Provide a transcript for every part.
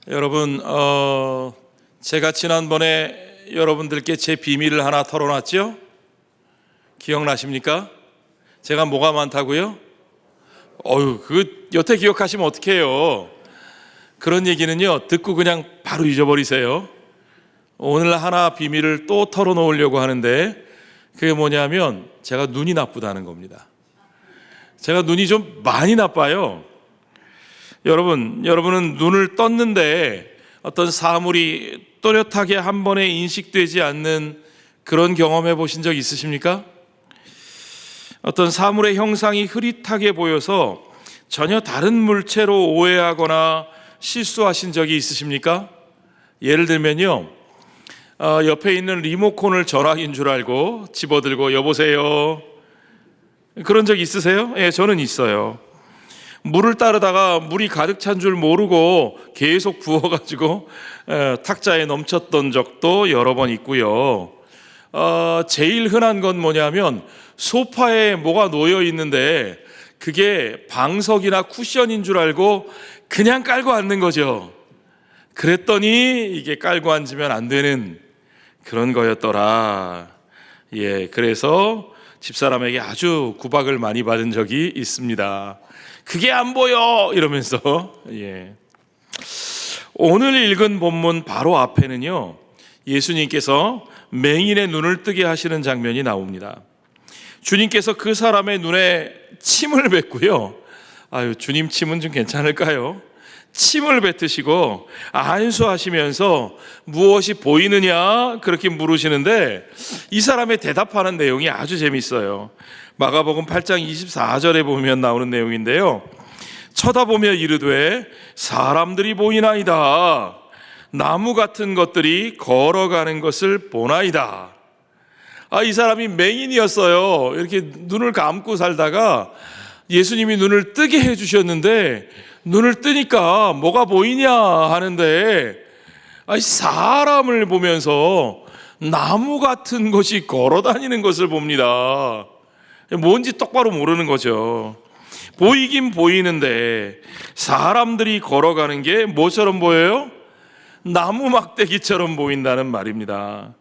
여러분, 제가 지난번에 여러분들께 제 비밀을 하나 털어놨죠? 기억나십니까? 제가 뭐가 많다고요? 여태 기억하시면 어떡해요? 그런 얘기는요, 듣고 그냥 바로 잊어버리세요. 오늘 하나 비밀을 또 털어놓으려고 하는데, 그게 뭐냐면 제가 눈이 나쁘다는 겁니다. 제가 눈이 좀 많이 나빠요. 여러분은 눈을 떴는데 어떤 사물이 또렷하게 한 번에 인식되지 않는 그런 경험해 보신 적 있으십니까? 어떤 사물의 형상이 흐릿하게 보여서 전혀 다른 물체로 오해하거나 실수하신 적이 있으십니까? 예를 들면요, 옆에 있는 리모컨을 전화기인 줄 알고 집어들고 여보세요, 그런 적 있으세요? 예, 저는 있어요. 물을 따르다가 물이 가득 찬 줄 모르고 계속 부어가지고 탁자에 넘쳤던 적도 여러 번 있고요. 제일 흔한 건 뭐냐면 소파에 뭐가 놓여 있는데 그게 방석이나 쿠션인 줄 알고 그냥 깔고 앉는 거죠. 그랬더니 이게 깔고 앉으면 안 되는 그런 거였더라. 예, 그래서 집사람에게 아주 구박을 많이 받은 적이 있습니다. 그게 안 보여! 이러면서. 예. 오늘 읽은 본문 바로 앞에는요, 예수님께서 맹인의 눈을 뜨게 하시는 장면이 나옵니다. 주님께서 그 사람의 눈에 침을 뱉고요. 주님 침은 좀 괜찮을까요? 침을 뱉으시고 안수하시면서 무엇이 보이느냐 그렇게 물으시는데 이 사람의 대답하는 내용이 아주 재밌어요. 마가복음 8장 24절에 보면 나오는 내용인데요, 쳐다보며 이르되 사람들이 보이나이다. 나무 같은 것들이 걸어가는 것을 보나이다. 이 사람이 맹인이었어요. 이렇게 눈을 감고 살다가 예수님이 눈을 뜨게 해주셨는데 눈을 뜨니까 뭐가 보이냐 하는데 사람을 보면서 나무 같은 것이 걸어다니는 것을 봅니다. 뭔지 똑바로 모르는 거죠. 보이긴 보이는데 사람들이 걸어가는 게 뭐처럼 보여요? 나무 막대기처럼 보인다는 말입니다.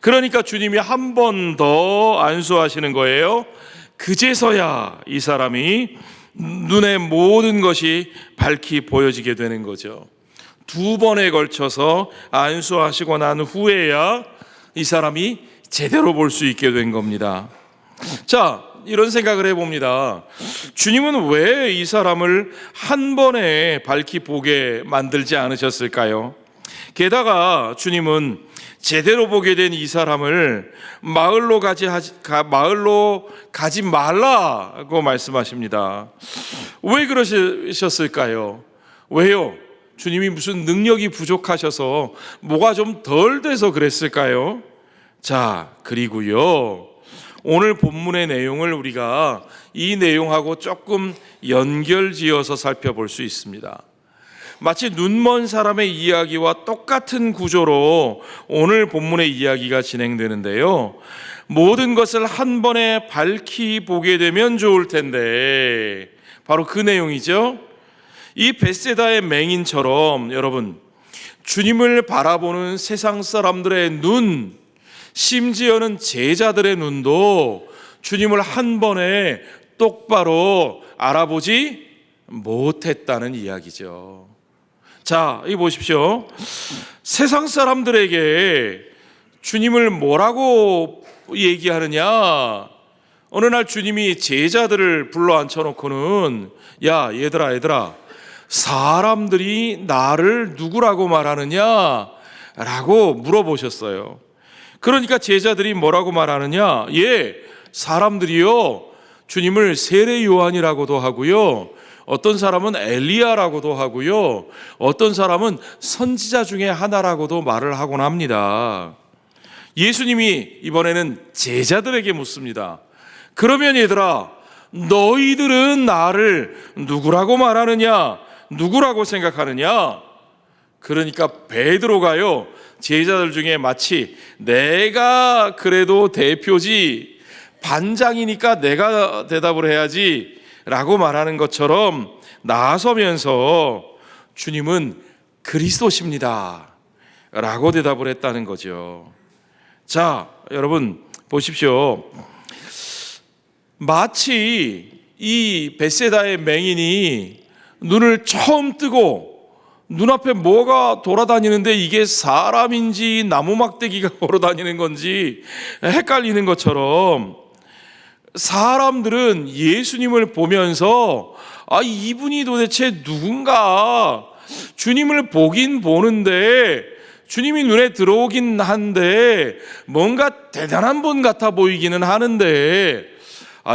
그러니까 주님이 한 번 더 안수하시는 거예요. 그제서야 이 사람이 눈에 모든 것이 밝히 보여지게 되는 거죠. 두 번에 걸쳐서 안수하시고 난 후에야 이 사람이 제대로 볼 수 있게 된 겁니다. 자, 이런 생각을 해봅니다. 주님은 왜 이 사람을 한 번에 밝히 보게 만들지 않으셨을까요? 게다가 주님은 제대로 보게 된 이 사람을 마을로 가지 말라고 말씀하십니다. 왜 그러셨을까요? 왜요? 주님이 무슨 능력이 부족하셔서 뭐가 좀 덜 돼서 그랬을까요? 자, 그리고요, 오늘 본문의 내용을 우리가 이 내용하고 조금 연결지어서 살펴볼 수 있습니다. 마치 눈먼 사람의 이야기와 똑같은 구조로 오늘 본문의 이야기가 진행되는데요, 모든 것을 한 번에 밝히 보게 되면 좋을 텐데 바로 그 내용이죠. 이 벳세다의 맹인처럼 여러분, 주님을 바라보는 세상 사람들의 눈, 심지어는 제자들의 눈도 주님을 한 번에 똑바로 알아보지 못했다는 이야기죠. 자, 이 보십시오. 세상 사람들에게 주님을 뭐라고 얘기하느냐? 어느 날 주님이 제자들을 불러 앉혀놓고는 야, 얘들아, 사람들이 나를 누구라고 말하느냐? 라고 물어보셨어요. 그러니까 제자들이 뭐라고 말하느냐? 사람들이요, 주님을 세례 요한이라고도 하고요, 어떤 사람은 엘리야라고도 하고요, 어떤 사람은 선지자 중에 하나라고도 말을 하곤 합니다. 예수님이 이번에는 제자들에게 묻습니다. 그러면 얘들아, 너희들은 나를 누구라고 말하느냐? 누구라고 생각하느냐? 그러니까 베드로가요, 제자들 중에 마치 내가 그래도 대표지, 반장이니까 내가 대답을 해야지 라고 말하는 것처럼 나서면서 주님은 그리스도십니다 라고 대답을 했다는 거죠. 자, 여러분 보십시오. 마치 이 벳세다의 맹인이 눈을 처음 뜨고 눈앞에 뭐가 돌아다니는데 이게 사람인지 나무 막대기가 걸어다니는 건지 헷갈리는 것처럼, 사람들은 예수님을 보면서 이분이 도대체 누군가, 주님을 보긴 보는데 주님이 눈에 들어오긴 한데 뭔가 대단한 분 같아 보이기는 하는데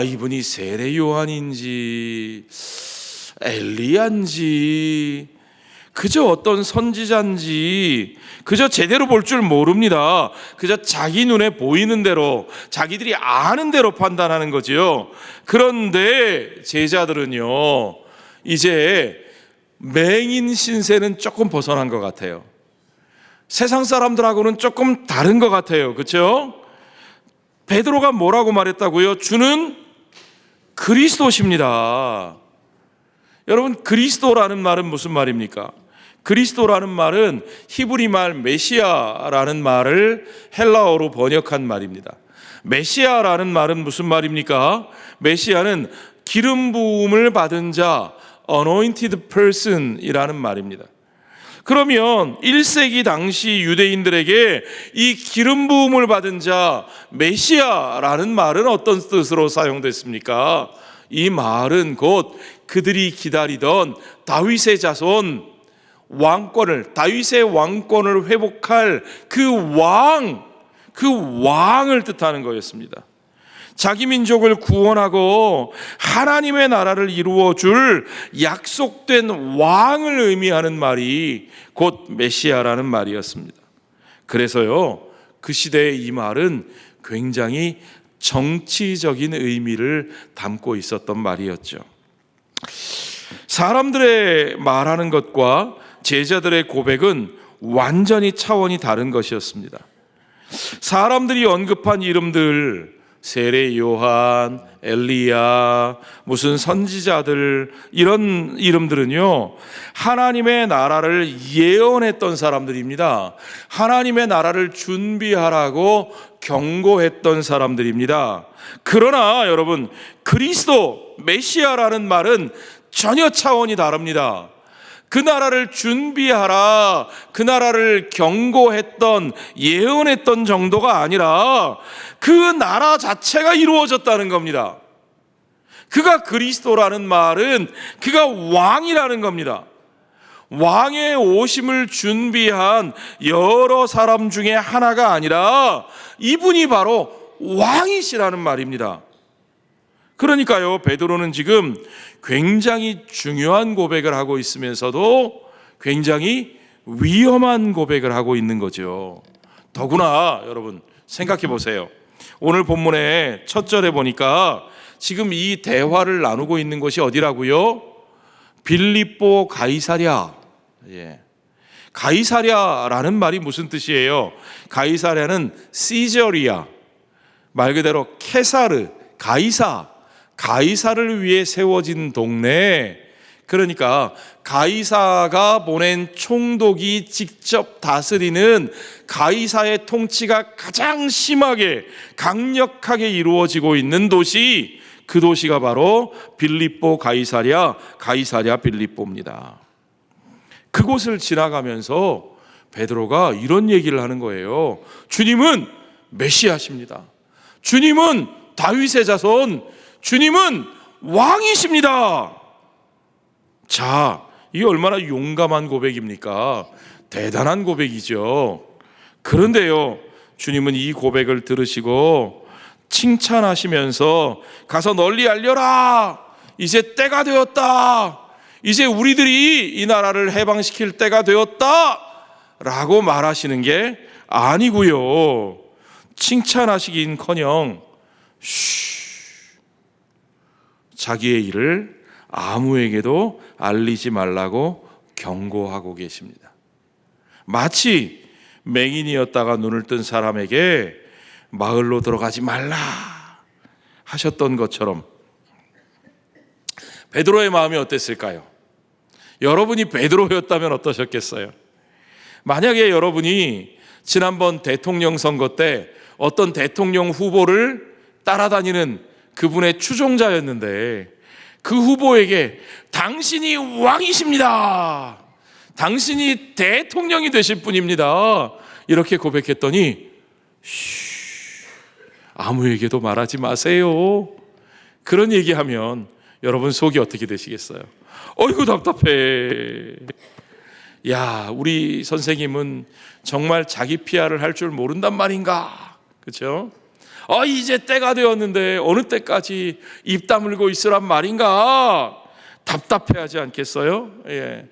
이분이 세례 요한인지 엘리야인지 그저 어떤 선지자인지 그저 제대로 볼 줄 모릅니다. 그저 자기 눈에 보이는 대로, 자기들이 아는 대로 판단하는 거지요. 그런데 제자들은요, 이제 맹인 신세는 조금 벗어난 것 같아요. 세상 사람들하고는 조금 다른 것 같아요. 그렇죠? 베드로가 뭐라고 말했다고요? 주는 그리스도십니다. 여러분, 그리스도라는 말은 무슨 말입니까? 그리스도라는 말은 히브리 말 메시아라는 말을 헬라어로 번역한 말입니다. 메시아라는 말은 무슨 말입니까? 메시아는 기름 부음을 받은 자, anointed person이라는 말입니다. 그러면 1세기 당시 유대인들에게 이 기름 부음을 받은 자, 메시아라는 말은 어떤 뜻으로 사용됐습니까? 이 말은 곧 그들이 기다리던 다윗의 자손, 다윗의 왕권을 회복할 그 왕을 뜻하는 거였습니다. 자기 민족을 구원하고 하나님의 나라를 이루어 줄 약속된 왕을 의미하는 말이 곧 메시아라는 말이었습니다. 그래서요, 그 시대의 이 말은 굉장히 정치적인 의미를 담고 있었던 말이었죠. 사람들의 말하는 것과 제자들의 고백은 완전히 차원이 다른 것이었습니다. 사람들이 언급한 이름들, 세례 요한, 엘리야, 무슨 선지자들, 이런 이름들은요, 하나님의 나라를 예언했던 사람들입니다. 하나님의 나라를 준비하라고 경고했던 사람들입니다. 그러나 여러분, 그리스도, 메시아라는 말은 전혀 차원이 다릅니다. 그 나라를 준비하라, 그 나라를 경고했던, 예언했던 정도가 아니라 그 나라 자체가 이루어졌다는 겁니다. 그가 그리스도라는 말은 그가 왕이라는 겁니다. 왕의 오심을 준비한 여러 사람 중에 하나가 아니라 이분이 바로 왕이시라는 말입니다. 그러니까요, 베드로는 지금 굉장히 중요한 고백을 하고 있으면서도 굉장히 위험한 고백을 하고 있는 거죠. 더구나 여러분 생각해 보세요. 오늘 본문의 첫 절에 보니까 지금 이 대화를 나누고 있는 곳이 어디라고요? 빌립보 가이사랴. 가이사랴라는 말이 무슨 뜻이에요? 가이사랴는 시저리아, 말 그대로 케사르, 가이사를 위해 세워진 동네. 그러니까 가이사가 보낸 총독이 직접 다스리는 가이사의 통치가 가장 심하게 강력하게 이루어지고 있는 도시, 그 도시가 바로 빌립보 가이사랴 빌립보입니다. 그곳을 지나가면서 베드로가 이런 얘기를 하는 거예요. 주님은 메시아십니다. 주님은 다윗의 자손, 주님은 왕이십니다. 자, 이게 얼마나 용감한 고백입니까? 대단한 고백이죠. 그런데요, 주님은 이 고백을 들으시고 칭찬하시면서 가서 널리 알려라. 이제 때가 되었다. 이제 우리들이 이 나라를 해방시킬 때가 되었다. 라고 말하시는 게 아니고요. 칭찬하시긴커녕 자기의 일을 아무에게도 알리지 말라고 경고하고 계십니다. 마치 맹인이었다가 눈을 뜬 사람에게 마을로 들어가지 말라 하셨던 것처럼 베드로의 마음이 어땠을까요? 여러분이 베드로였다면 어떠셨겠어요? 만약에 여러분이 지난번 대통령 선거 때 어떤 대통령 후보를 따라다니는 그분의 추종자였는데 그 후보에게 당신이 왕이십니다, 당신이 대통령이 되실 분입니다, 이렇게 고백했더니 아무에게도 말하지 마세요, 그런 얘기하면 여러분 속이 어떻게 되시겠어요? 어이구 답답해. 야, 우리 선생님은 정말 자기 PR을 할 줄 모른단 말인가? 그렇죠? 이제 때가 되었는데 어느 때까지 입 다물고 있으란 말인가? 답답해하지 않겠어요? 예.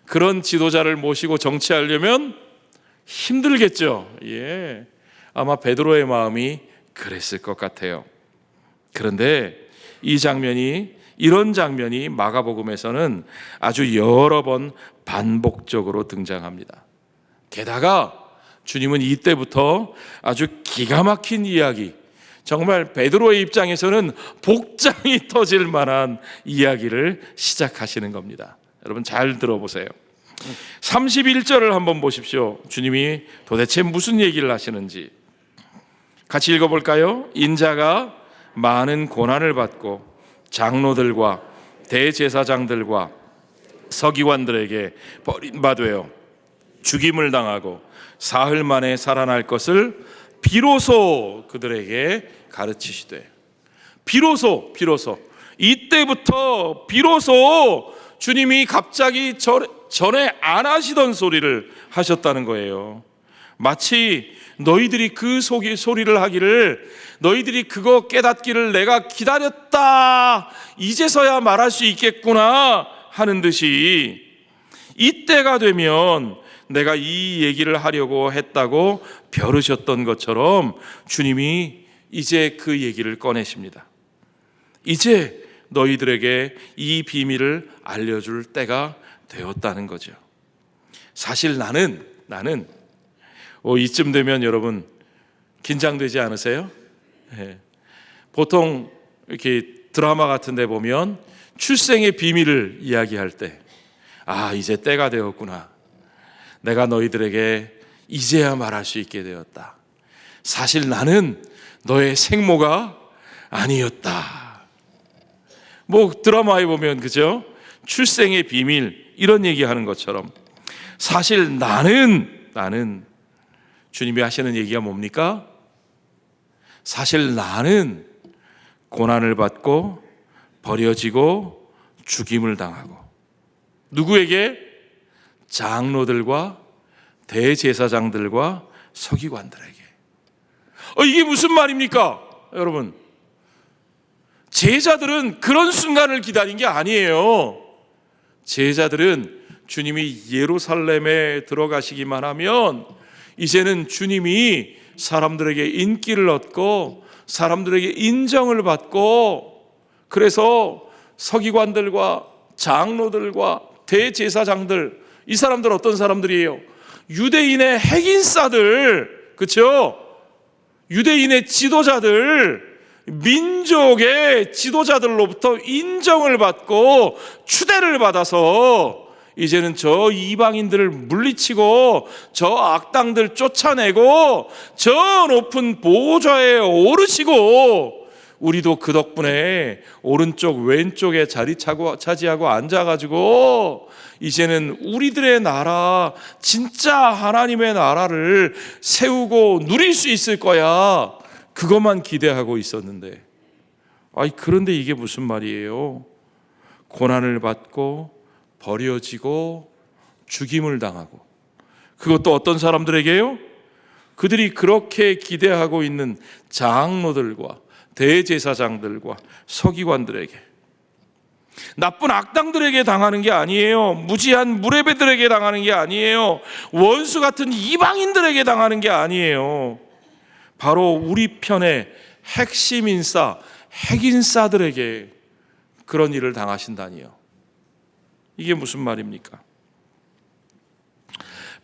그런 지도자를 모시고 정치하려면 힘들겠죠. 예. 아마 베드로의 마음이 그랬을 것 같아요. 그런데 이런 장면이 마가복음에서는 아주 여러 번 반복적으로 등장합니다. 게다가 주님은 이때부터 아주 기가 막힌 이야기, 정말 베드로의 입장에서는 복장이 터질 만한 이야기를 시작하시는 겁니다. 여러분 잘 들어보세요. 31절을 한번 보십시오. 주님이 도대체 무슨 얘기를 하시는지 같이 읽어볼까요? 인자가 많은 고난을 받고 장로들과 대제사장들과 서기관들에게 버림받아 죽임을 당하고 사흘 만에 살아날 것을 비로소 그들에게 가르치시되, 비로소 이때부터 비로소 주님이 갑자기 전에 안 하시던 소리를 하셨다는 거예요. 마치 너희들이 그 소리를 하기를, 너희들이 그거 깨닫기를 내가 기다렸다, 이제서야 말할 수 있겠구나 하는 듯이 이때가 되면 내가 이 얘기를 하려고 했다고 벼르셨던 것처럼 주님이 이제 그 얘기를 꺼내십니다. 이제 너희들에게 이 비밀을 알려줄 때가 되었다는 거죠. 사실 나는 이쯤 되면 여러분 긴장되지 않으세요? 네. 보통 이렇게 드라마 같은 데 보면 출생의 비밀을 이야기할 때, 이제 때가 되었구나, 내가 너희들에게 이제야 말할 수 있게 되었다, 사실 나는 너의 생모가 아니었다. 드라마에 보면 그죠? 출생의 비밀 이런 얘기하는 것처럼 사실 나는 주님이 하시는 얘기가 뭡니까? 사실 나는 고난을 받고 버려지고 죽임을 당하고, 누구에게? 장로들과 대제사장들과 서기관들에게. 이게 무슨 말입니까? 여러분, 제자들은 그런 순간을 기다린 게 아니에요. 제자들은 주님이 예루살렘에 들어가시기만 하면 이제는 주님이 사람들에게 인기를 얻고 사람들에게 인정을 받고, 그래서 서기관들과 장로들과 대제사장들, 이 사람들 어떤 사람들이에요? 유대인의 핵인싸들, 그렇죠? 유대인의 지도자들, 민족의 지도자들로부터 인정을 받고 추대를 받아서 이제는 저 이방인들을 물리치고 저 악당들 쫓아내고 저 높은 보좌에 오르시고, 우리도 그 덕분에 오른쪽 왼쪽에 자리 차지하고 앉아가지고 이제는 우리들의 나라, 진짜 하나님의 나라를 세우고 누릴 수 있을 거야, 그것만 기대하고 있었는데, 그런데 이게 무슨 말이에요? 고난을 받고 버려지고 죽임을 당하고, 그것도 어떤 사람들에게요? 그들이 그렇게 기대하고 있는 장로들과 대제사장들과 서기관들에게, 나쁜 악당들에게 당하는 게 아니에요. 무지한 무레배들에게 당하는 게 아니에요. 원수 같은 이방인들에게 당하는 게 아니에요. 바로 우리 편의 핵심 인싸, 핵인싸들에게 그런 일을 당하신다니요. 이게 무슨 말입니까?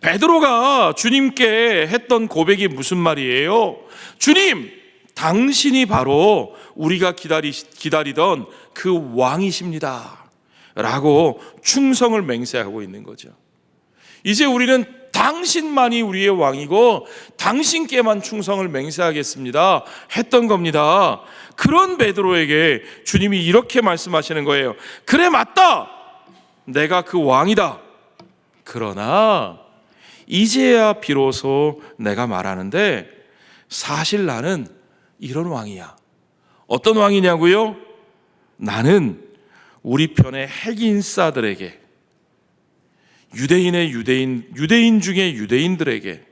베드로가 주님께 했던 고백이 무슨 말이에요? 주님, 당신이 바로 우리가 기다리던 그 왕이십니다. 라고 충성을 맹세하고 있는 거죠. 이제 우리는 당신만이 우리의 왕이고 당신께만 충성을 맹세하겠습니다 했던 겁니다. 그런 베드로에게 주님이 이렇게 말씀하시는 거예요. 그래, 맞다, 내가 그 왕이다. 그러나 이제야 비로소 내가 말하는데 사실 나는 이런 왕이야. 어떤 왕이냐고요? 나는 우리 편의 핵인싸들에게, 유대인 중에 유대인들에게,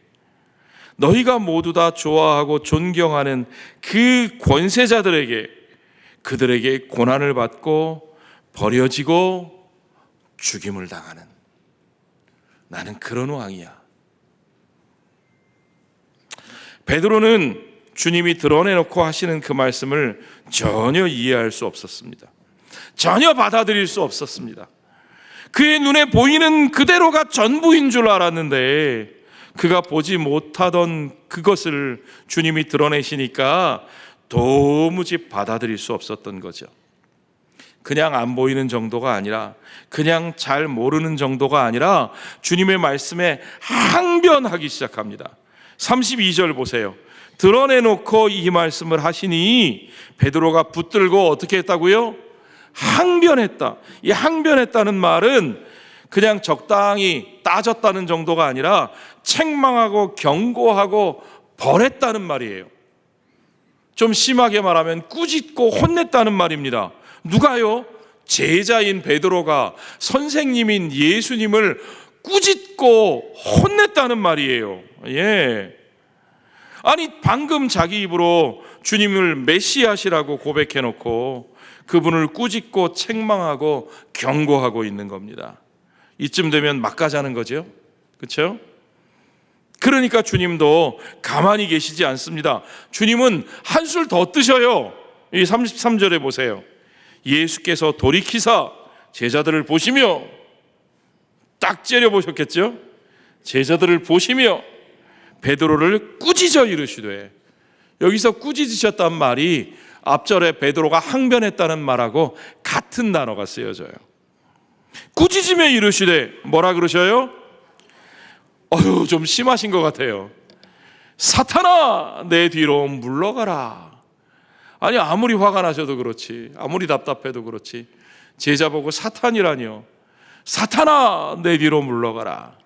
너희가 모두 다 좋아하고 존경하는 그 권세자들에게, 그들에게 고난을 받고 버려지고 죽임을 당하는, 나는 그런 왕이야. 베드로는 주님이 드러내놓고 하시는 그 말씀을 전혀 이해할 수 없었습니다. 전혀 받아들일 수 없었습니다. 그의 눈에 보이는 그대로가 전부인 줄 알았는데 그가 보지 못하던 그것을 주님이 드러내시니까 도무지 받아들일 수 없었던 거죠. 그냥 안 보이는 정도가 아니라, 그냥 잘 모르는 정도가 아니라 주님의 말씀에 항변하기 시작합니다. 32절 보세요. 드러내놓고 이 말씀을 하시니 베드로가 붙들고 어떻게 했다고요? 항변했다. 이 항변했다는 말은 그냥 적당히 따졌다는 정도가 아니라 책망하고 경고하고 벌했다는 말이에요. 좀 심하게 말하면 꾸짖고 혼냈다는 말입니다. 누가요? 제자인 베드로가 선생님인 예수님을 꾸짖고 혼냈다는 말이에요. 예. 아니, 방금 자기 입으로 주님을 메시아시라고 고백해놓고 그분을 꾸짖고 책망하고 경고하고 있는 겁니다. 이쯤 되면 막 가자는 거죠. 그렇죠? 그러니까 주님도 가만히 계시지 않습니다. 주님은 한술 더 뜨셔요. 이 33절에 보세요. 예수께서 돌이키사 제자들을 보시며, 딱 째려보셨겠죠? 제자들을 보시며 베드로를 꾸짖어 이르시되, 여기서 꾸짖으셨단 말이 앞절에 베드로가 항변했다는 말하고 같은 단어가 쓰여져요. 꾸짖으며 이르시되 뭐라 그러셔요? 좀 심하신 것 같아요. 사탄아, 내 뒤로 물러가라. 아니, 아무리 화가 나셔도 그렇지, 아무리 답답해도 그렇지, 제자 보고 사탄이라니요. 사탄아, 내 뒤로 물러가라.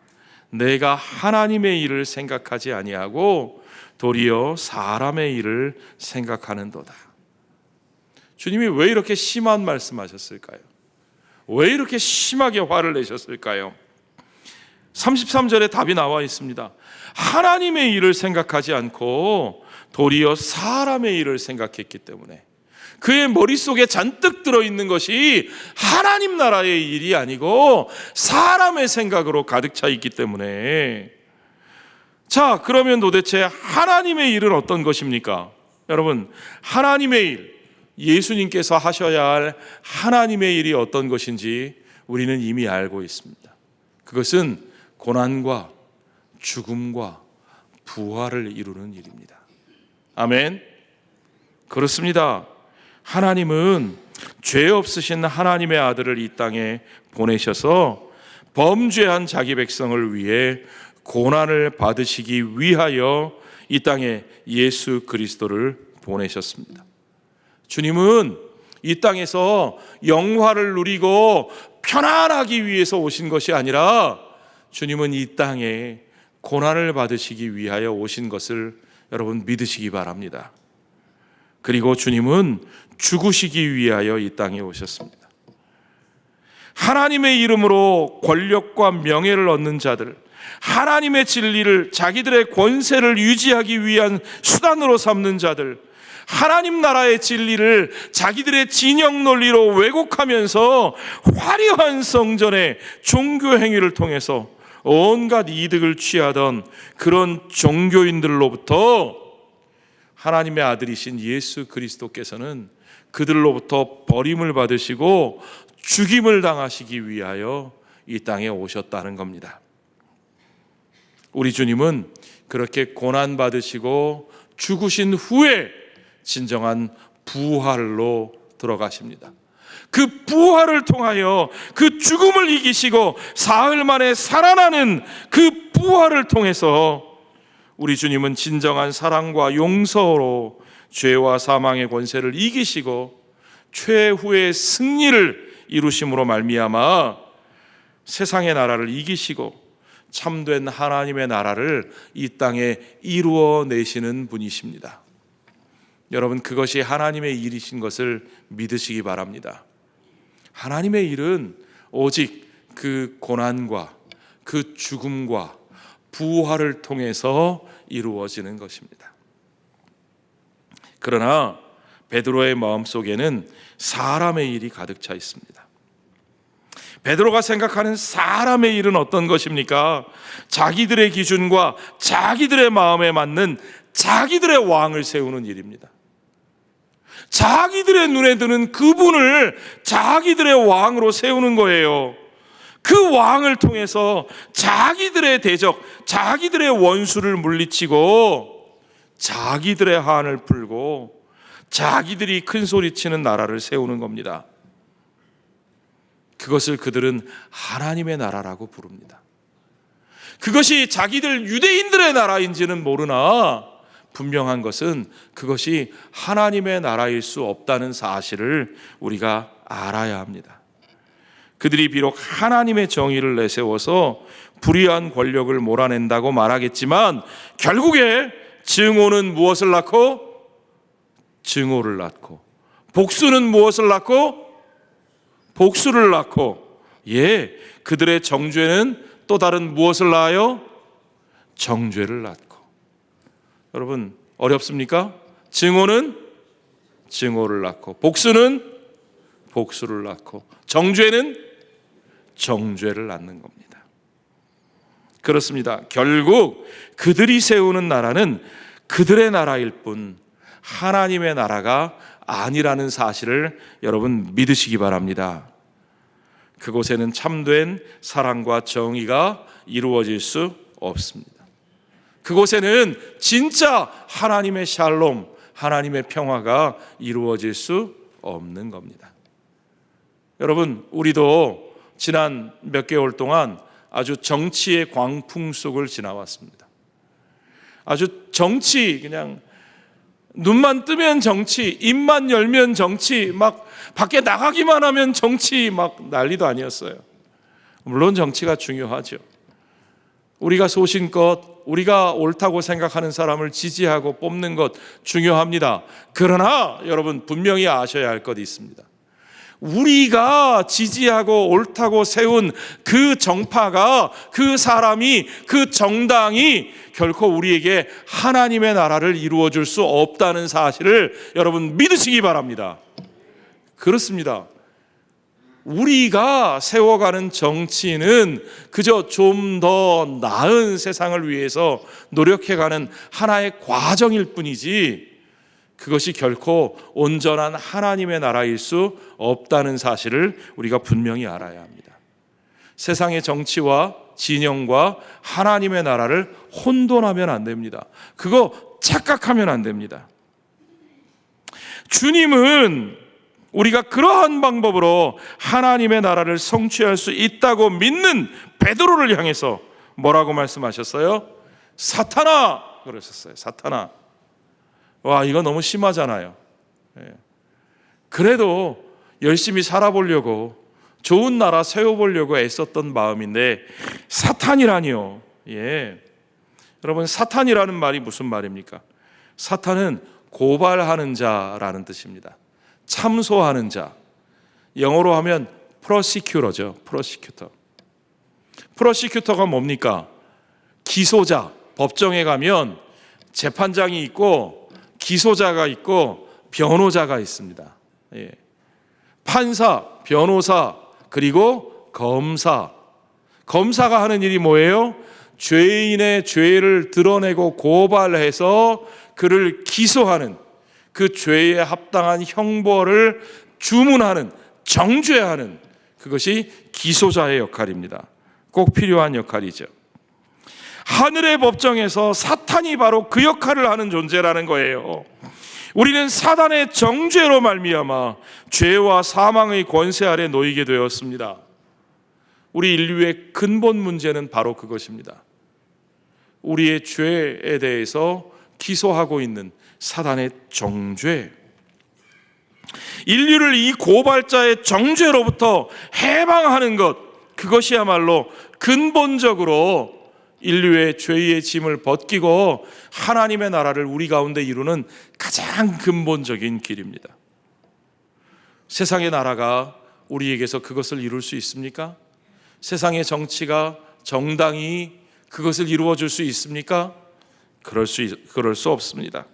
내가 하나님의 일을 생각하지 아니하고 도리어 사람의 일을 생각하는도다. 주님이 왜 이렇게 심한 말씀하셨을까요? 왜 이렇게 심하게 화를 내셨을까요? 33절에 답이 나와 있습니다. 하나님의 일을 생각하지 않고 도리어 사람의 일을 생각했기 때문에, 그의 머릿속에 잔뜩 들어있는 것이 하나님 나라의 일이 아니고 사람의 생각으로 가득 차 있기 때문에. 자, 그러면 도대체 하나님의 일은 어떤 것입니까? 여러분, 하나님의 일, 예수님께서 하셔야 할 하나님의 일이 어떤 것인지 우리는 이미 알고 있습니다. 그것은 고난과 죽음과 부활을 이루는 일입니다. 아멘. 그렇습니다. 하나님은 죄 없으신 하나님의 아들을 이 땅에 보내셔서 범죄한 자기 백성을 위해 고난을 받으시기 위하여 이 땅에 예수 그리스도를 보내셨습니다. 주님은 이 땅에서 영화를 누리고 편안하기 위해서 오신 것이 아니라 주님은 이 땅에 고난을 받으시기 위하여 오신 것을 여러분 믿으시기 바랍니다. 그리고 주님은 죽으시기 위하여 이 땅에 오셨습니다. 하나님의 이름으로 권력과 명예를 얻는 자들, 하나님의 진리를 자기들의 권세를 유지하기 위한 수단으로 삼는 자들, 하나님 나라의 진리를 자기들의 진영 논리로 왜곡하면서 화려한 성전의 종교 행위를 통해서 온갖 이득을 취하던 그런 종교인들로부터 하나님의 아들이신 예수 그리스도께서는 그들로부터 버림을 받으시고 죽임을 당하시기 위하여 이 땅에 오셨다는 겁니다. 우리 주님은 그렇게 고난받으시고 죽으신 후에 진정한 부활로 들어가십니다. 그 부활을 통하여 그 죽음을 이기시고 사흘 만에 살아나는 그 부활을 통해서 우리 주님은 진정한 사랑과 용서로 죄와 사망의 권세를 이기시고 최후의 승리를 이루심으로 말미암아 세상의 나라를 이기시고 참된 하나님의 나라를 이 땅에 이루어내시는 분이십니다. 여러분, 그것이 하나님의 일이신 것을 믿으시기 바랍니다. 하나님의 일은 오직 그 고난과 그 죽음과 부활을 통해서 이루어지는 것입니다. 그러나 베드로의 마음속에는 사람의 일이 가득 차 있습니다. 베드로가 생각하는 사람의 일은 어떤 것입니까? 자기들의 기준과 자기들의 마음에 맞는 자기들의 왕을 세우는 일입니다. 자기들의 눈에 드는 그분을 자기들의 왕으로 세우는 거예요. 그 왕을 통해서 자기들의 대적, 자기들의 원수를 물리치고 자기들의 한을 풀고 자기들이 큰 소리치는 나라를 세우는 겁니다. 그것을 그들은 하나님의 나라라고 부릅니다. 그것이 자기들 유대인들의 나라인지는 모르나 분명한 것은 그것이 하나님의 나라일 수 없다는 사실을 우리가 알아야 합니다. 그들이 비록 하나님의 정의를 내세워서 불의한 권력을 몰아낸다고 말하겠지만 결국에 증오는 무엇을 낳고? 증오를 낳고, 복수는 무엇을 낳고? 복수를 낳고, 그들의 정죄는 또 다른 무엇을 낳아요? 정죄를 낳고. 여러분, 어렵습니까? 증오는 증오를 낳고, 복수는 복수를 낳고, 정죄는 정죄를 낳는 겁니다. 그렇습니다. 결국 그들이 세우는 나라는 그들의 나라일 뿐 하나님의 나라가 아니라는 사실을 여러분 믿으시기 바랍니다. 그곳에는 참된 사랑과 정의가 이루어질 수 없습니다. 그곳에는 진짜 하나님의 샬롬, 하나님의 평화가 이루어질 수 없는 겁니다. 여러분, 우리도 지난 몇 개월 동안 아주 정치의 광풍 속을 지나왔습니다. 아주 정치, 그냥 눈만 뜨면 정치, 입만 열면 정치, 막 밖에 나가기만 하면 정치, 막 난리도 아니었어요. 물론 정치가 중요하죠. 우리가 소신껏, 우리가 옳다고 생각하는 사람을 지지하고 뽑는 것 중요합니다. 그러나 여러분, 분명히 아셔야 할 것이 있습니다. 우리가 지지하고 옳다고 세운 그 정파가, 그 사람이, 그 정당이 결코 우리에게 하나님의 나라를 이루어 줄 수 없다는 사실을 여러분 믿으시기 바랍니다. 그렇습니다. 우리가 세워가는 정치는 그저 좀 더 나은 세상을 위해서 노력해가는 하나의 과정일 뿐이지 그것이 결코 온전한 하나님의 나라일 수 없다는 사실을 우리가 분명히 알아야 합니다. 세상의 정치와 진영과 하나님의 나라를 혼돈하면 안 됩니다. 그거 착각하면 안 됩니다. 주님은 우리가 그러한 방법으로 하나님의 나라를 성취할 수 있다고 믿는 베드로를 향해서 뭐라고 말씀하셨어요? 사탄아! 그러셨어요. 사탄아. 와, 이거 너무 심하잖아요. 그래도 열심히 살아보려고, 좋은 나라 세워보려고 애썼던 마음인데 사탄이라니요. 여러분, 사탄이라는 말이 무슨 말입니까? 사탄은 고발하는 자라는 뜻입니다. 참소하는 자. 영어로 하면 prosecutor죠. prosecutor가 뭡니까? 기소자. 법정에 가면 재판장이 있고 기소자가 있고 변호자가 있습니다. 판사, 변호사, 그리고 검사. 검사가 하는 일이 뭐예요? 죄인의 죄를 드러내고 고발해서 그를 기소하는, 그 죄에 합당한 형벌을 주문하는, 정죄하는, 그것이 기소자의 역할입니다. 꼭 필요한 역할이죠. 하늘의 법정에서 사탄이 바로 그 역할을 하는 존재라는 거예요. 우리는 사단의 정죄로 말미암아 죄와 사망의 권세 아래 놓이게 되었습니다. 우리 인류의 근본 문제는 바로 그것입니다. 우리의 죄에 대해서 기소하고 있는 사단의 정죄, 인류를 이 고발자의 정죄로부터 해방하는 것, 그것이야말로 근본적으로 인류의 죄의 짐을 벗기고 하나님의 나라를 우리 가운데 이루는 가장 근본적인 길입니다. 세상의 나라가 우리에게서 그것을 이룰 수 있습니까? 세상의 정치가, 정당이 그것을 이루어 줄 수 있습니까? 그럴 수 없습니다.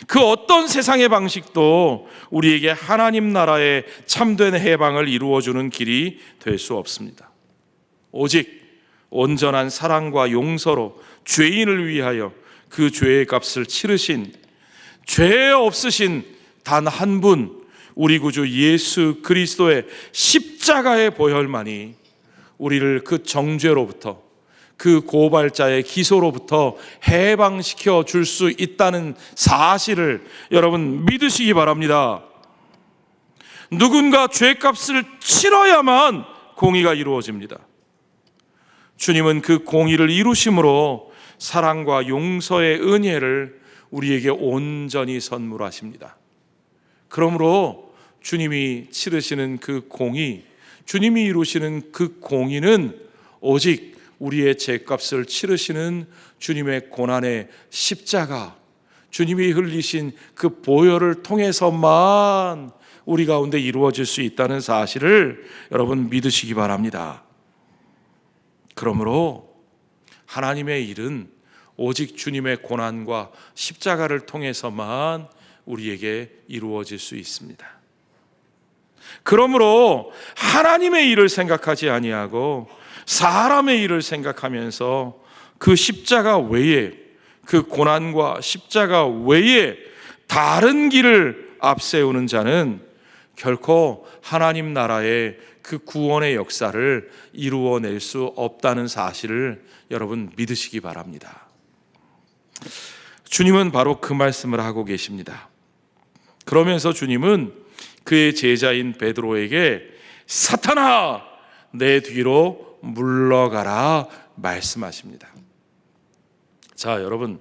그 어떤 세상의 방식도 우리에게 하나님 나라의 참된 해방을 이루어주는 길이 될 수 없습니다. 오직 온전한 사랑과 용서로 죄인을 위하여 그 죄의 값을 치르신, 죄 없으신 단 한 분, 우리 구주 예수 그리스도의 십자가의 보혈만이 우리를 그 정죄로부터, 그 고발자의 기소로부터 해방시켜 줄 수 있다는 사실을 여러분 믿으시기 바랍니다. 누군가 죄값을 치러야만 공의가 이루어집니다. 주님은 그 공의를 이루심으로 사랑과 용서의 은혜를 우리에게 온전히 선물하십니다. 그러므로 주님이 치르시는 그 공의, 주님이 이루시는 그 공의는 오직 우리의 죄값을 치르시는 주님의 고난의 십자가, 주님이 흘리신 그 보혈을 통해서만 우리 가운데 이루어질 수 있다는 사실을 여러분 믿으시기 바랍니다. 그러므로 하나님의 일은 오직 주님의 고난과 십자가를 통해서만 우리에게 이루어질 수 있습니다. 그러므로 하나님의 일을 생각하지 아니하고 사람의 일을 생각하면서 그 십자가 외에, 그 고난과 십자가 외에 다른 길을 앞세우는 자는 결코 하나님 나라의 그 구원의 역사를 이루어낼 수 없다는 사실을 여러분 믿으시기 바랍니다. 주님은 바로 그 말씀을 하고 계십니다. 그러면서 주님은 그의 제자인 베드로에게 사탄아, 내 뒤로 물러가라 말씀하십니다. 자, 여러분,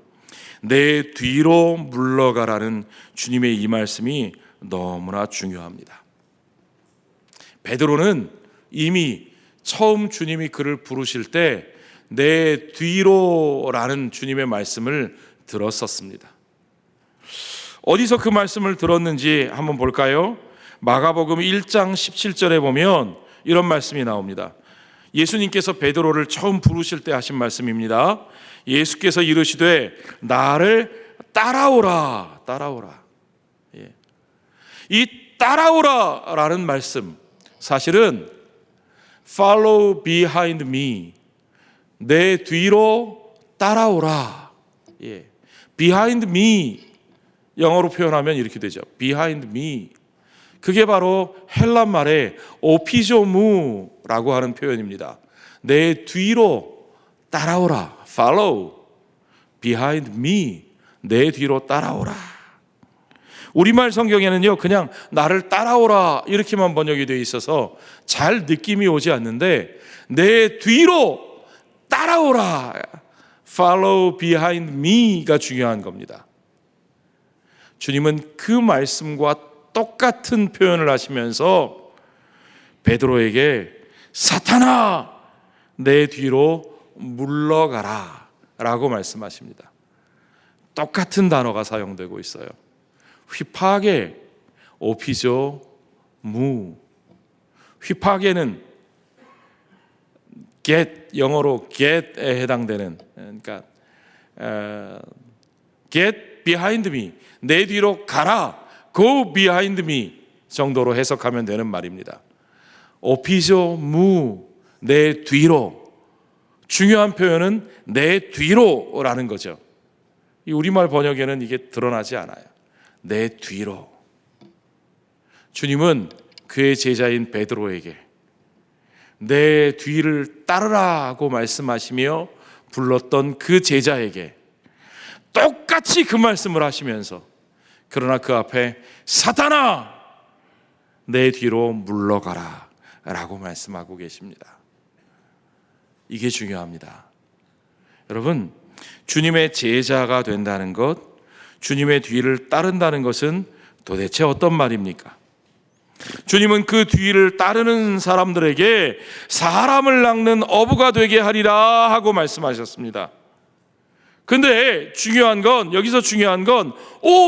내 뒤로 물러가라는 주님의 이 말씀이 너무나 중요합니다. 베드로는 이미 처음 주님이 그를 부르실 때 내 뒤로라는 주님의 말씀을 들었었습니다. 어디서 그 말씀을 들었는지 한번 볼까요? 마가복음 1장 17절에 보면 이런 말씀이 나옵니다. 예수님께서 베드로를 처음 부르실 때 하신 말씀입니다. 예수께서 이르시되 나를 따라오라, 따라오라. 이 따라오라라는 말씀, 사실은 follow behind me, 내 뒤로 따라오라. behind me, 영어로 표현하면 이렇게 되죠. behind me. 그게 바로 헬란 말의 오피조무라고 하는 표현입니다. 내 뒤로 따라오라. follow behind me, 내 뒤로 따라오라. 우리말 성경에는요, 그냥 나를 따라오라 이렇게만 번역이 되어 있어서 잘 느낌이 오지 않는데, 내 뒤로 따라오라, follow behind me가 중요한 겁니다. 주님은 그 말씀과 똑같은 표현을 하시면서 베드로에게 사탄아, 내 뒤로 물러가라 라고 말씀하십니다. 똑같은 단어가 사용되고 있어요. 휘파게, 오피조, 무. 휘파게는 get, 영어로 get에 해당되는, 그러니까 get behind me, 내 뒤로 가라, go behind me 정도로 해석하면 되는 말입니다. 오피조, 무, 내 뒤로. 중요한 표현은 내 뒤로라는 거죠. 이 우리말 번역에는 이게 드러나지 않아요. 내 뒤로. 주님은 그의 제자인 베드로에게 내 뒤를 따르라고 말씀하시며 불렀던 그 제자에게 똑같이 그 말씀을 하시면서 그러나 그 앞에 사탄아 내 뒤로 물러가라 라고 말씀하고 계십니다. 이게 중요합니다. 여러분, 주님의 제자가 된다는 것, 주님의 뒤를 따른다는 것은 도대체 어떤 말입니까? 주님은 그 뒤를 따르는 사람들에게 사람을 낚는 어부가 되게 하리라 하고 말씀하셨습니다. 근데 여기서 중요한 건,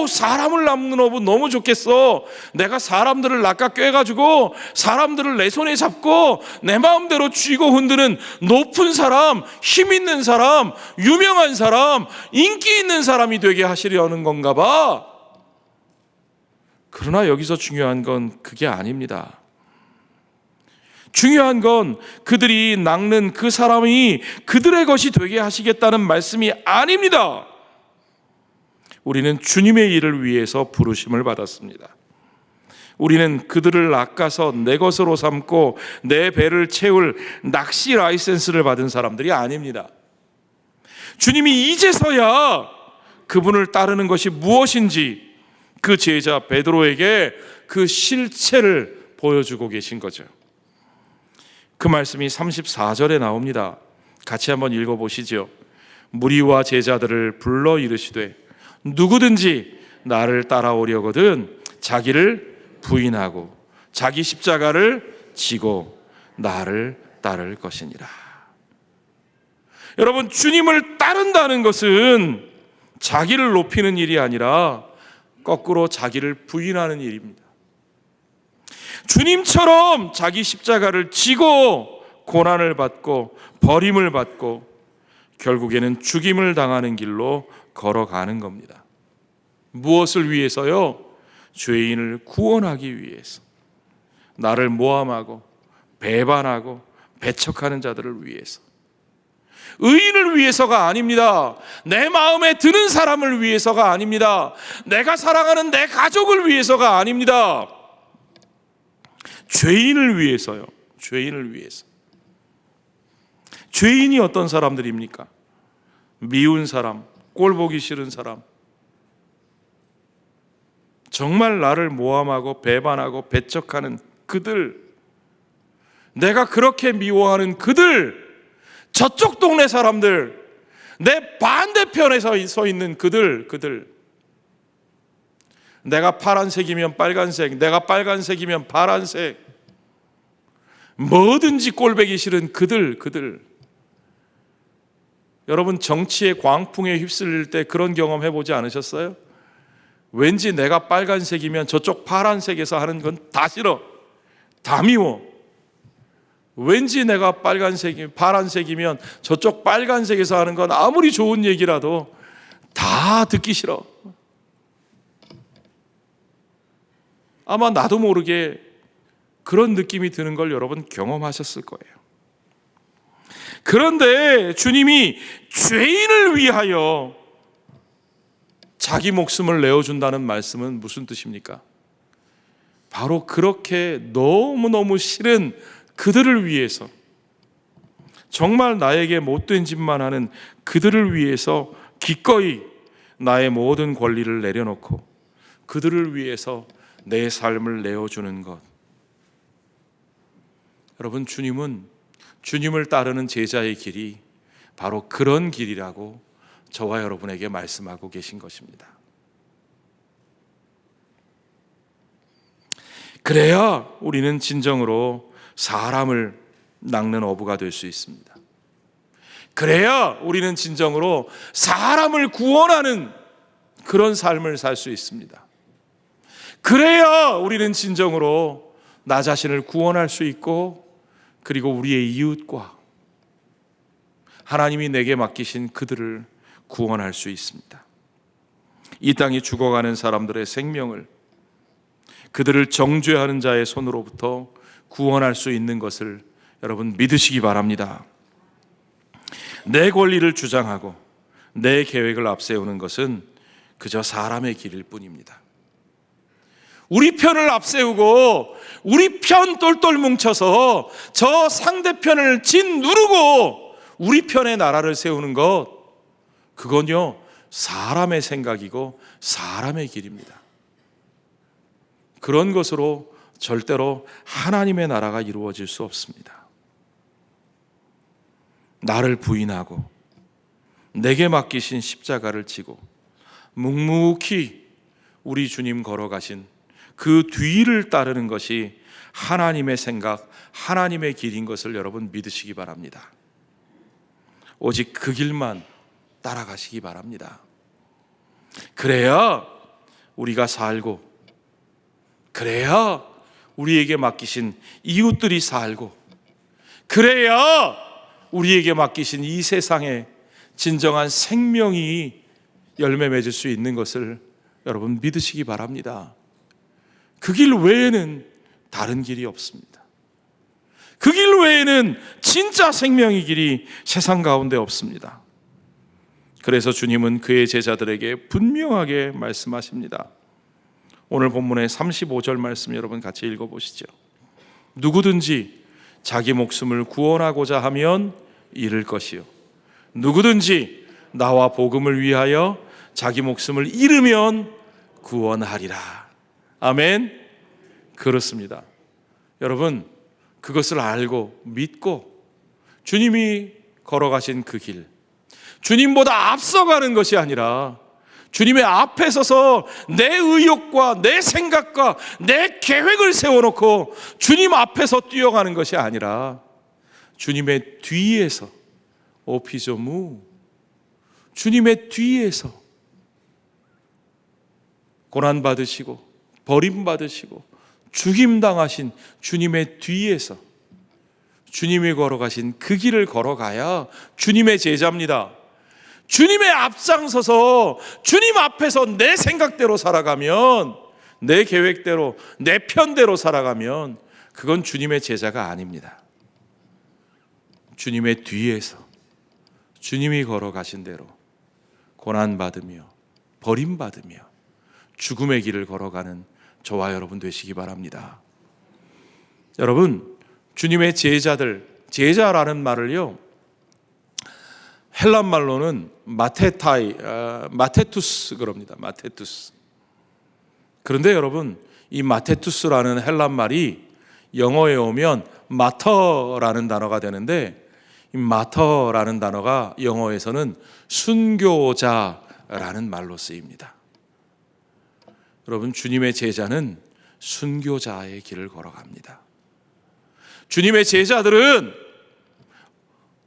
사람을 낚는 어부 너무 좋겠어. 내가 사람들을 낚아 꿰가지고 사람들을 내 손에 잡고 내 마음대로 쥐고 흔드는 높은 사람, 힘 있는 사람, 유명한 사람, 인기 있는 사람이 되게 하시려는 건가 봐. 그러나 여기서 중요한 건 그게 아닙니다. 중요한 건 그들이 낚는 그 사람이 그들의 것이 되게 하시겠다는 말씀이 아닙니다. 우리는 주님의 일을 위해서 부르심을 받았습니다. 우리는 그들을 낚아서 내 것으로 삼고 내 배를 채울 낚시 라이센스를 받은 사람들이 아닙니다. 주님이 이제서야 그분을 따르는 것이 무엇인지 그 제자 베드로에게 그 실체를 보여주고 계신 거죠. 그 말씀이 34절에 나옵니다. 같이 한번 읽어보시죠. 무리와 제자들을 불러 이르시되 누구든지 나를 따라오려거든 자기를 부인하고 자기 십자가를 지고 나를 따를 것이니라. 여러분, 주님을 따른다는 것은 자기를 높이는 일이 아니라 거꾸로 자기를 부인하는 일입니다. 주님처럼 자기 십자가를 지고 고난을 받고 버림을 받고 결국에는 죽임을 당하는 길로 걸어가는 겁니다. 무엇을 위해서요? 죄인을 구원하기 위해서. 나를 모함하고 배반하고 배척하는 자들을 위해서. 의인을 위해서가 아닙니다. 내 마음에 드는 사람을 위해서가 아닙니다. 내가 사랑하는 내 가족을 위해서가 아닙니다. 죄인을 위해서요. 죄인을 위해서. 죄인이 어떤 사람들입니까? 미운 사람, 꼴 보기 싫은 사람, 정말 나를 모함하고 배반하고 배척하는 그들, 내가 그렇게 미워하는 그들, 저쪽 동네 사람들, 내 반대편에 서 있는 그들, 내가 파란색이면 빨간색, 내가 빨간색이면 파란색, 뭐든지 꼴보기 싫은 그들. 여러분, 정치의 광풍에 휩쓸릴 때 그런 경험 해보지 않으셨어요? 왠지 내가 빨간색이면 저쪽 파란색에서 하는 건 다 싫어, 다 미워. 왠지 내가 파란색이면 저쪽 빨간색에서 하는 건 아무리 좋은 얘기라도 다 듣기 싫어. 아마 나도 모르게 그런 느낌이 드는 걸 여러분 경험하셨을 거예요. 그런데 주님이 죄인을 위하여 자기 목숨을 내어준다는 말씀은 무슨 뜻입니까? 바로 그렇게 너무너무 싫은 그들을 위해서, 정말 나에게 못된 짓만 하는 그들을 위해서 기꺼이 나의 모든 권리를 내려놓고 그들을 위해서 내 삶을 내어주는 것. 여러분, 주님을 따르는 제자의 길이 바로 그런 길이라고 저와 여러분에게 말씀하고 계신 것입니다. 그래야 우리는 진정으로 사람을 낚는 어부가 될 수 있습니다. 그래야 우리는 진정으로 사람을 구원하는 그런 삶을 살 수 있습니다. 그래야 우리는 진정으로 나 자신을 구원할 수 있고, 그리고 우리의 이웃과 하나님이 내게 맡기신 그들을 구원할 수 있습니다. 이 땅에 죽어가는 사람들의 생명을, 그들을 정죄하는 자의 손으로부터 구원할 수 있는 것을 여러분 믿으시기 바랍니다. 내 권리를 주장하고 내 계획을 앞세우는 것은 그저 사람의 길일 뿐입니다. 우리 편을 앞세우고 우리 편 똘똘 뭉쳐서 저 상대편을 짓누르고 우리 편의 나라를 세우는 것, 그건요 사람의 생각이고 사람의 길입니다. 그런 것으로 절대로 하나님의 나라가 이루어질 수 없습니다. 나를 부인하고 내게 맡기신 십자가를 지고 묵묵히 우리 주님 걸어가신 그 뒤를 따르는 것이 하나님의 생각, 하나님의 길인 것을 여러분 믿으시기 바랍니다. 오직 그 길만 따라가시기 바랍니다. 그래야 우리가 살고, 그래야 우리에게 맡기신 이웃들이 살고, 그래야 우리에게 맡기신 이 세상에 진정한 생명이 열매 맺을 수 있는 것을 여러분 믿으시기 바랍니다. 그 길 외에는 다른 길이 없습니다. 그 길 외에는 진짜 생명의 길이 세상 가운데 없습니다. 그래서 주님은 그의 제자들에게 분명하게 말씀하십니다. 오늘 본문의 35절 말씀 여러분 같이 읽어보시죠. 누구든지 자기 목숨을 구원하고자 하면 잃을 것이요, 누구든지 나와 복음을 위하여 자기 목숨을 잃으면 구원하리라. 아멘. 그렇습니다. 여러분, 그것을 알고 믿고 주님이 걸어가신 그 길, 주님보다 앞서가는 것이 아니라 주님의 앞에 서서 내 의욕과 내 생각과 내 계획을 세워놓고 주님 앞에서 뛰어가는 것이 아니라 주님의 뒤에서, 오피조무, 주님의 뒤에서 고난받으시고 버림받으시고 죽임당하신 주님의 뒤에서 주님이 걸어가신 그 길을 걸어가야 주님의 제자입니다. 주님의 앞장서서 주님 앞에서 내 생각대로 살아가면, 내 계획대로, 내 편대로 살아가면 그건 주님의 제자가 아닙니다. 주님의 뒤에서 주님이 걸어가신 대로 고난받으며 버림받으며 죽음의 길을 걸어가는 저와 여러분 되시기 바랍니다. 여러분, 주님의 제자들, 제자라는 말을요, 헬란 말로는 마테투스 그럽니다. 마테투스. 그런데 여러분, 이 마테투스라는 헬란 말이 영어에 오면 마터라는 단어가 되는데, 이 마터라는 단어가 영어에서는 순교자라는 말로 쓰입니다. 여러분, 주님의 제자는 순교자의 길을 걸어갑니다. 주님의 제자들은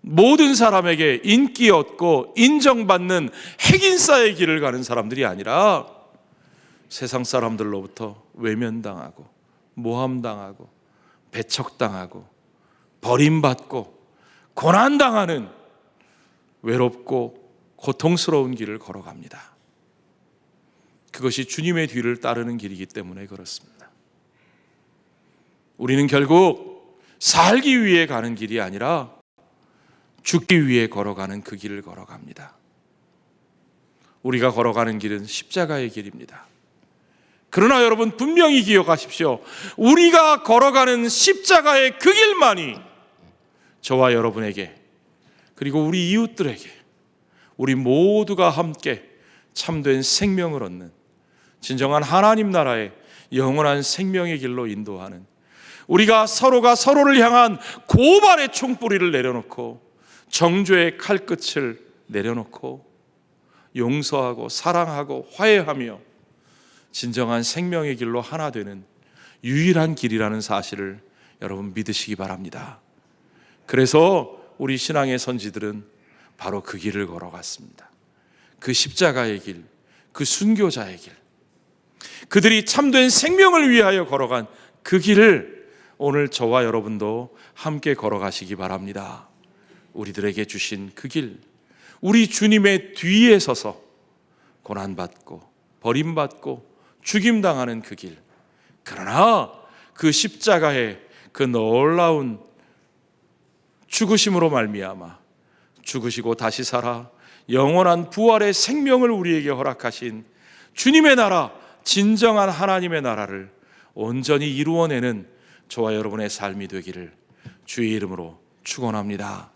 모든 사람에게 인기 얻고 인정받는 핵인싸의 길을 가는 사람들이 아니라 세상 사람들로부터 외면당하고 모함당하고 배척당하고 버림받고 고난당하는 외롭고 고통스러운 길을 걸어갑니다. 그것이 주님의 뒤를 따르는 길이기 때문에 그렇습니다. 우리는 결국 살기 위해 가는 길이 아니라 죽기 위해 걸어가는 그 길을 걸어갑니다. 우리가 걸어가는 길은 십자가의 길입니다. 그러나 여러분 분명히 기억하십시오. 우리가 걸어가는 십자가의 그 길만이 저와 여러분에게, 그리고 우리 이웃들에게, 우리 모두가 함께 참된 생명을 얻는 진정한 하나님 나라의 영원한 생명의 길로 인도하는, 우리가 서로가 서로를 향한 고발의 총뿌리를 내려놓고 정죄의 칼끝을 내려놓고 용서하고 사랑하고 화해하며 진정한 생명의 길로 하나 되는 유일한 길이라는 사실을 여러분 믿으시기 바랍니다. 그래서 우리 신앙의 선지들은 바로 그 길을 걸어갔습니다. 그 십자가의 길, 그 순교자의 길, 그들이 참된 생명을 위하여 걸어간 그 길을 오늘 저와 여러분도 함께 걸어가시기 바랍니다. 우리들에게 주신 그 길, 우리 주님의 뒤에 서서 고난받고 버림받고 죽임당하는 그 길, 그러나 그 십자가의 그 놀라운 죽으심으로 말미암아 죽으시고 다시 살아 영원한 부활의 생명을 우리에게 허락하신 주님의 나라, 진정한 하나님의 나라를 온전히 이루어내는 저와 여러분의 삶이 되기를 주의 이름으로 축원합니다.